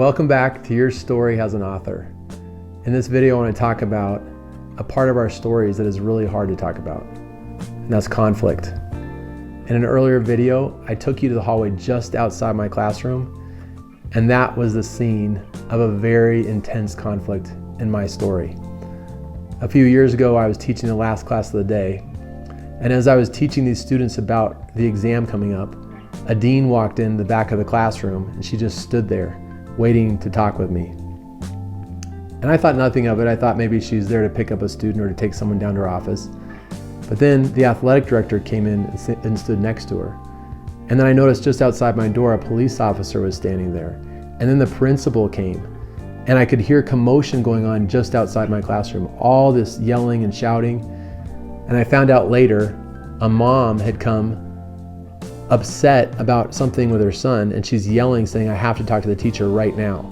Welcome back to Your Story Has an Author. In this video, I want to talk about a part of our stories that is really hard to talk about, and that's conflict. In an earlier video, I took you to the hallway just outside my classroom, and that was the scene of a very intense conflict in my story. A few years ago, I was teaching the last class of the day, and as I was teaching these students about the exam coming up, a dean walked in the back of the classroom, and she just stood there waiting to talk with me. And I thought nothing of it. I thought maybe she's there to pick up a student or to take someone down to her office. But then the athletic director came in and stood next to her. And then I noticed just outside my door, a police officer was standing there. And then the principal came. And I could hear commotion going on just outside my classroom, all this yelling and shouting. And I found out later, a mom had come upset about something with her son, and she's yelling, saying, "I have to talk to the teacher right now."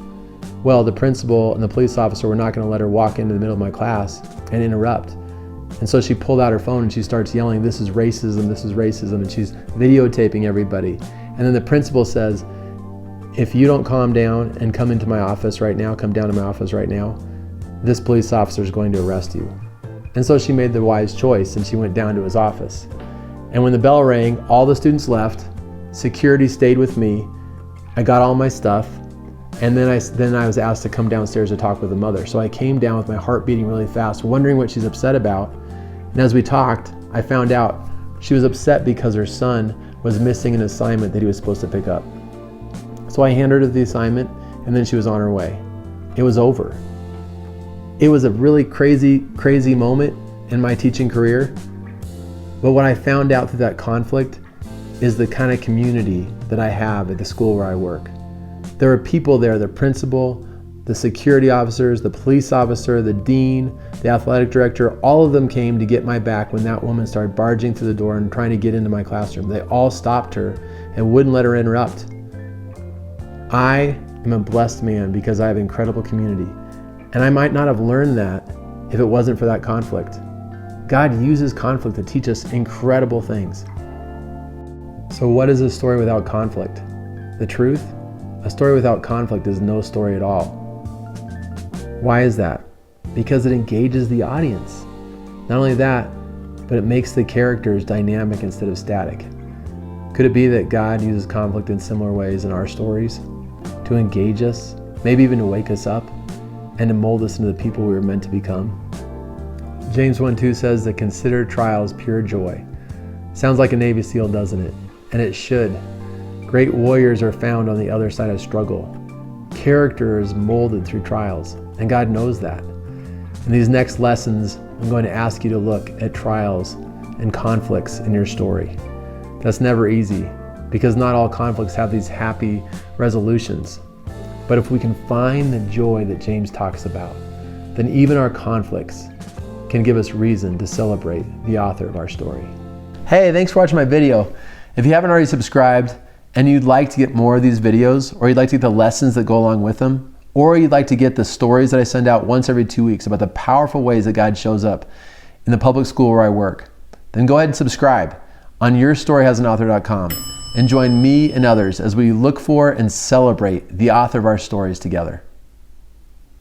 Well, the principal and the police officer were not going to let her walk into the middle of my class and interrupt. And so she pulled out her phone and she starts yelling, "This is racism, this is racism," and she's videotaping everybody. And then the principal says, "If you don't calm down and come into my office right now, come down to my office right now, this police officer is going to arrest you." And so she made the wise choice and she went down to his office. And when the bell rang, all the students left, security stayed with me, I got all my stuff, and then I was asked to come downstairs to talk with the mother. So I came down with my heart beating really fast, wondering what she's upset about. And as we talked, I found out she was upset because her son was missing an assignment that he was supposed to pick up. So I handed her the assignment, and then she was on her way. It was over. It was a really crazy moment in my teaching career. But what I found out through that conflict is the kind of community that I have at the school where I work. There are people there, the principal, the security officers, the police officer, the dean, the athletic director, all of them came to get my back when that woman started barging through the door and trying to get into my classroom. They all stopped her and wouldn't let her interrupt. I am a blessed man because I have incredible community. And I might not have learned that if it wasn't for that conflict. God uses conflict to teach us incredible things. So what is a story without conflict? The truth? A story without conflict is no story at all. Why is that? Because it engages the audience. Not only that, but it makes the characters dynamic instead of static. Could it be that God uses conflict in similar ways in our stories to engage us, maybe even to wake us up, and to mold us into the people we were meant to become? James 1:2 says that consider trials pure joy. Sounds like a Navy SEAL, doesn't it? And it should. Great warriors are found on the other side of struggle. Character is molded through trials, and God knows that. In these next lessons, I'm going to ask you to look at trials and conflicts in your story. That's never easy, because not all conflicts have these happy resolutions. But if we can find the joy that James talks about, then even our conflicts can give us reason to celebrate the author of our story. Hey, thanks for watching my video. If you haven't already subscribed and you'd like to get more of these videos, or you'd like to get the lessons that go along with them, or you'd like to get the stories that I send out once every 2 weeks about the powerful ways that God shows up in the public school where I work, then go ahead and subscribe on YourStoryHasAnAuthor.com and join me and others as we look for and celebrate the author of our stories together.